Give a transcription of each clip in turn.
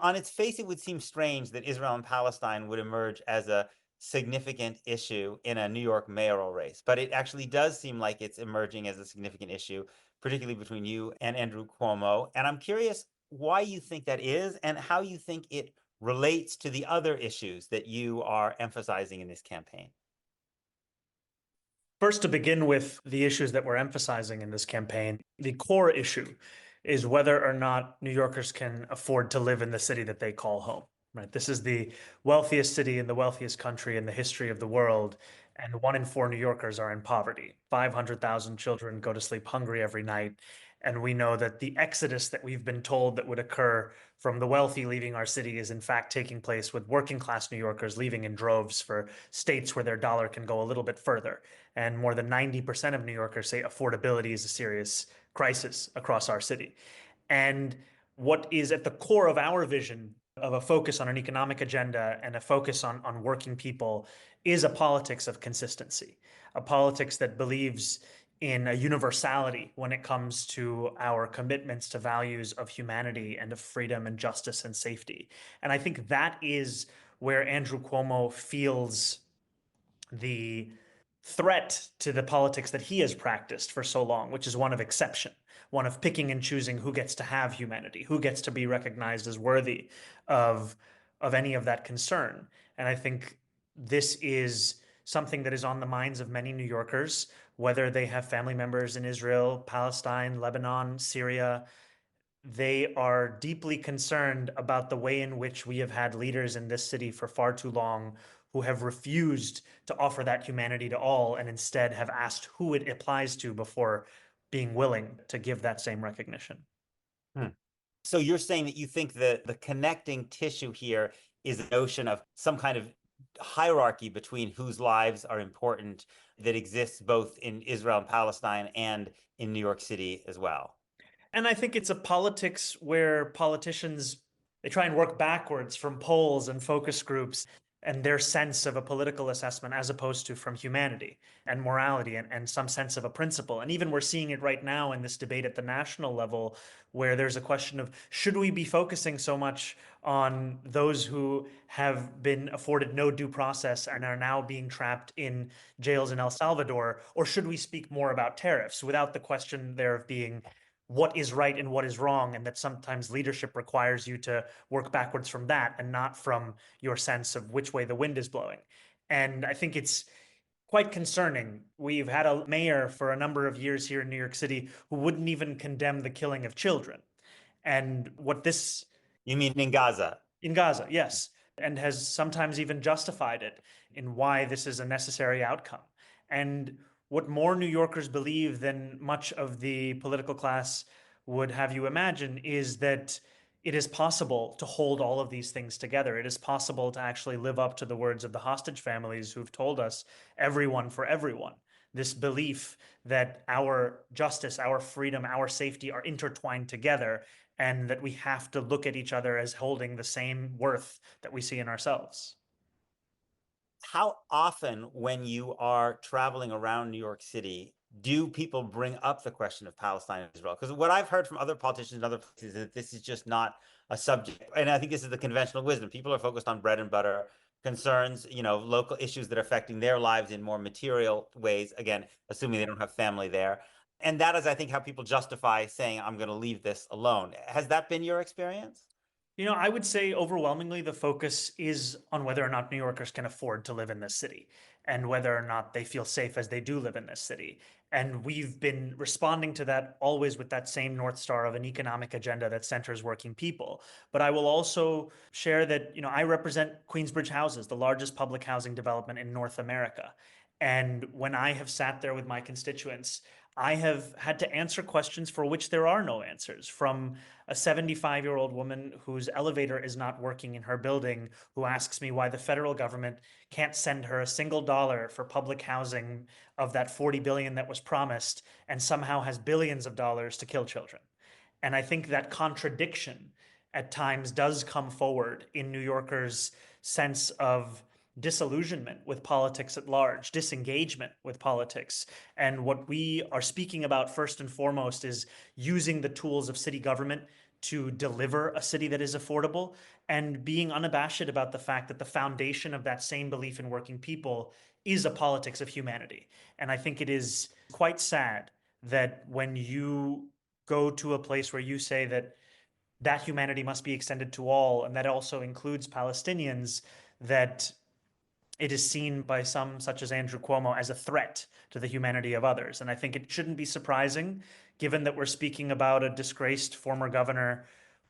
On its face, it would seem strange that Israel and Palestine would emerge as a significant issue in a New York mayoral race, but it actually does seem like it's emerging as a significant issue, particularly between you and Andrew Cuomo. And I'm curious why you think that is and how you think it relates to the other issues that you are emphasizing in this campaign. First, to begin with the issues that we're emphasizing in this campaign, the core issue is whether or not New Yorkers can afford to live in the city that they call home. Right? This is the wealthiest city in the wealthiest country in the history of the world, and 1 in 4 New Yorkers are in poverty. 500,000 children go to sleep hungry every night, and we know that the exodus that we've been told that would occur from the wealthy leaving our city is in fact taking place with working class New Yorkers leaving in droves for states where their dollar can go a little bit further. And more than 90% of New Yorkers say affordability is a serious crisis across our city. And what is at the core of our vision of a focus on an economic agenda and a focus on working people is a politics of consistency, a politics that believes in a universality when it comes to our commitments to values of humanity and of freedom and justice and safety. And I think that is where Andrew Cuomo feels the threat to the politics that he has practiced for so long, which is one of exception, one of picking and choosing who gets to have humanity, who gets to be recognized as worthy of any of that concern. And I think this is something that is on the minds of many New Yorkers, whether they have family members in Israel, Palestine, Lebanon, Syria. They are deeply concerned about the way in which we have had leaders in this city for far too long who have refused to offer that humanity to all and instead have asked who it applies to before being willing to give that same recognition. Hmm. So you're saying that you think that the connecting tissue here is the notion of some kind of hierarchy between whose lives are important that exists both in Israel and Palestine and in New York City as well. And I think it's a politics where politicians they try and work backwards from polls and focus groups and their sense of a political assessment as opposed to from humanity and morality and some sense of a principle. And even we're seeing it right now in this debate at the national level where there's a question of should we be focusing so much on those who have been afforded no due process and are now being trapped in jails in El Salvador, or should we speak more about tariffs without the question there of being what is right and what is wrong, and that sometimes leadership requires you to work backwards from that and not from your sense of which way the wind is blowing. And I think it's quite concerning. We've had a mayor for a number of years here in New York City who wouldn't even condemn the killing of children. And what this You mean in Gaza? in Gaza, yes, and has sometimes even justified it in why this is a necessary outcome. And what more New Yorkers believe than much of the political class would have you imagine is that it is possible to hold all of these things together. It is possible to actually live up to the words of the hostage families who've told us everyone for everyone. This belief that our justice, our freedom, our safety are intertwined together, and that we have to look at each other as holding the same worth that we see in ourselves. How often, when you are traveling around New York City, do people bring up the question of Palestine and Israel? Because what I've heard from other politicians in other places is that this is just not a subject. And I think this is the conventional wisdom. People are focused on bread and butter concerns, local issues that are affecting their lives in more material ways, again, assuming they don't have family there. And that is, I think, how people justify saying, I'm going to leave this alone. Has that been your experience? I would say overwhelmingly the focus is on whether or not New Yorkers can afford to live in this city and whether or not they feel safe as they do live in this city. And we've been responding to that always with that same North Star of an economic agenda that centers working people. But I will also share that, I represent Queensbridge Houses, the largest public housing development in North America. And when I have sat there with my constituents, I have had to answer questions for which there are no answers from a 75-year-old woman whose elevator is not working in her building, who asks me why the federal government can't send her a single dollar for public housing of that 40 billion that was promised and somehow has billions of dollars to kill children. And I think that contradiction at times does come forward in New Yorkers' sense of disillusionment with politics at large, disengagement with politics. And what we are speaking about first and foremost is using the tools of city government to deliver a city that is affordable, and being unabashed about the fact that the foundation of that same belief in working people is a politics of humanity. And I think it is quite sad that when you go to a place where you say that that humanity must be extended to all, and that also includes Palestinians, that it is seen by some, such as Andrew Cuomo, as a threat to the humanity of others. And I think it shouldn't be surprising, given that we're speaking about a disgraced former governor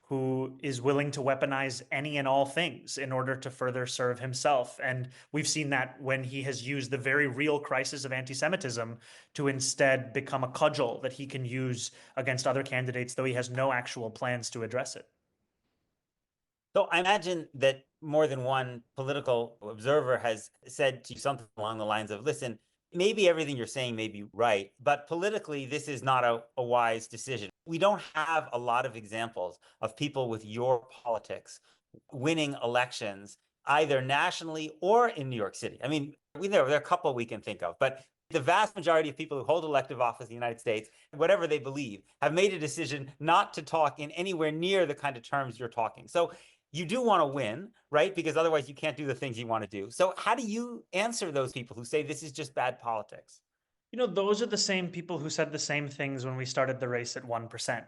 who is willing to weaponize any and all things in order to further serve himself. And we've seen that when he has used the very real crisis of anti-Semitism to instead become a cudgel that he can use against other candidates, though he has no actual plans to address it. So I imagine that more than one political observer has said to you something along the lines of, listen, maybe everything you're saying may be right, but politically, this is not a wise decision. We don't have a lot of examples of people with your politics winning elections, either nationally or in New York City. I mean, there are a couple we can think of, but the vast majority of people who hold elective office in the United States, whatever they believe, have made a decision not to talk in anywhere near the kind of terms you're talking. So you do want to win, right? Because otherwise you can't do the things you want to do. So how do you answer those people who say this is just bad politics? You know, those are the same people who said the same things when we started the race at 1%.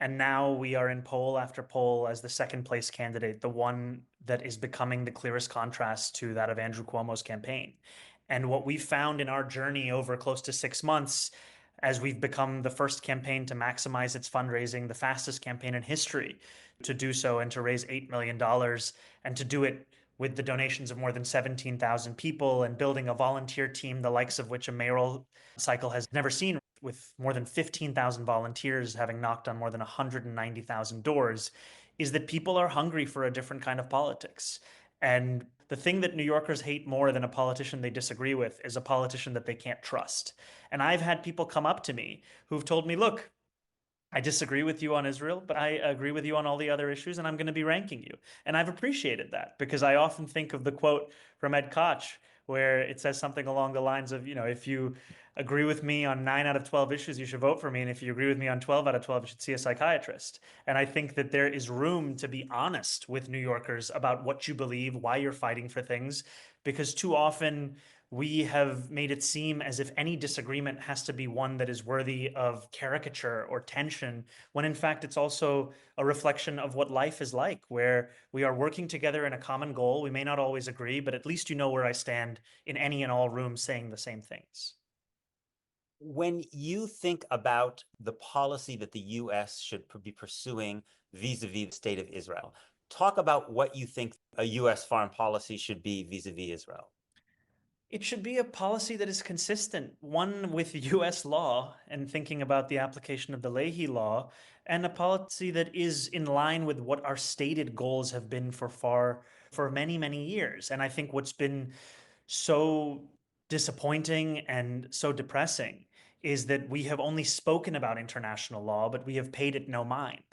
And now we are in poll after poll as the second place candidate, the one that is becoming the clearest contrast to that of Andrew Cuomo's campaign. And what we've found in our journey over close to 6 months, as we've become the first campaign to maximize its fundraising, the fastest campaign in history to do so and to raise $8 million and to do it with the donations of more than 17,000 people and building a volunteer team, the likes of which a mayoral cycle has never seen, with more than 15,000 volunteers having knocked on more than 190,000 doors, is that people are hungry for a different kind of politics. And the thing that New Yorkers hate more than a politician they disagree with is a politician that they can't trust. And I've had people come up to me who've told me, look, I disagree with you on Israel, but I agree with you on all the other issues, and I'm going to be ranking you. And I've appreciated that because I often think of the quote from Ed Koch, where it says something along the lines of, if you agree with me on 9 out of 12 issues, you should vote for me. And if you agree with me on 12 out of 12, you should see a psychiatrist. And I think that there is room to be honest with New Yorkers about what you believe, why you're fighting for things, because too often we have made it seem as if any disagreement has to be one that is worthy of caricature or tension, when in fact it's also a reflection of what life is like, where we are working together in a common goal. We may not always agree, but at least you know where I stand in any and all rooms saying the same things. When you think about the policy that the US should be pursuing vis-a-vis the state of Israel, talk about what you think a US foreign policy should be vis-a-vis Israel. It should be a policy that is consistent, one with US law and thinking about the application of the Leahy law, and a policy that is in line with what our stated goals have been for many, many years. And I think what's been so disappointing and so depressing is that we have only spoken about international law, but we have paid it no mind.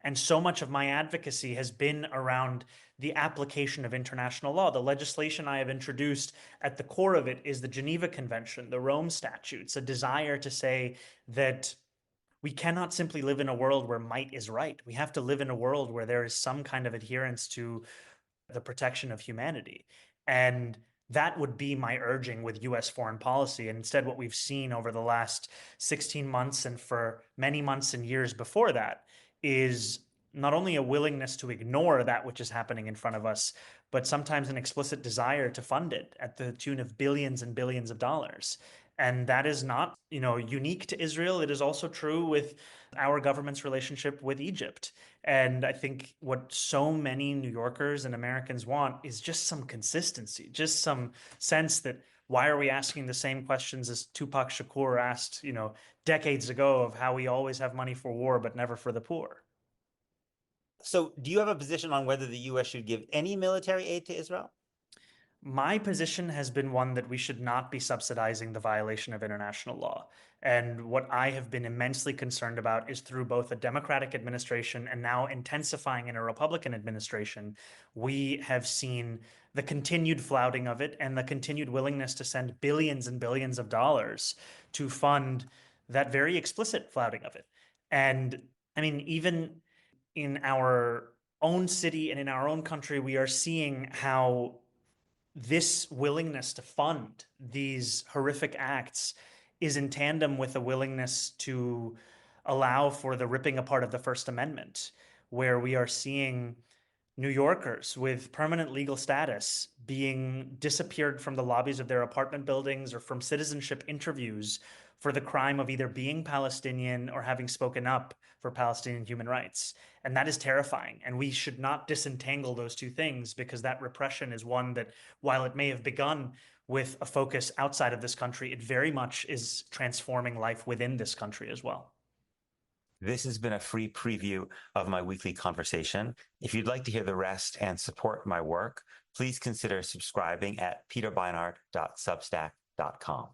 And so much of my advocacy has been around the application of international law. The legislation I have introduced, at the core of it, is the Geneva Convention, the Rome Statutes, a desire to say that we cannot simply live in a world where might is right. We have to live in a world where there is some kind of adherence to the protection of humanity. And that would be my urging with US foreign policy. And instead, what we've seen over the last 16 months and for many months and years before that is not only a willingness to ignore that which is happening in front of us, but sometimes an explicit desire to fund it at the tune of billions and billions of dollars. And that is not, unique to Israel. It is also true with our government's relationship with Egypt. And I think what so many New Yorkers and Americans want is just some consistency, just some sense that why are we asking the same questions as Tupac Shakur asked, decades ago, of how we always have money for war but never for the poor. So do you have a position on whether the US should give any military aid to Israel? My position has been one that we should not be subsidizing the violation of international law. And what I have been immensely concerned about is through both a Democratic administration and now intensifying in a Republican administration, we have seen the continued flouting of it and the continued willingness to send billions and billions of dollars to fund that very explicit flouting of it. And I mean, even in our own city and in our own country, we are seeing how this willingness to fund these horrific acts is in tandem with a willingness to allow for the ripping apart of the First Amendment, where we are seeing New Yorkers with permanent legal status being disappeared from the lobbies of their apartment buildings or from citizenship interviews for the crime of either being Palestinian or having spoken up for Palestinian human rights. And that is terrifying. And we should not disentangle those two things, because that repression is one that, while it may have begun with a focus outside of this country, it very much is transforming life within this country as well. This has been a free preview of my weekly conversation. If you'd like to hear the rest and support my work, please consider subscribing at peterbeinart.substack.com.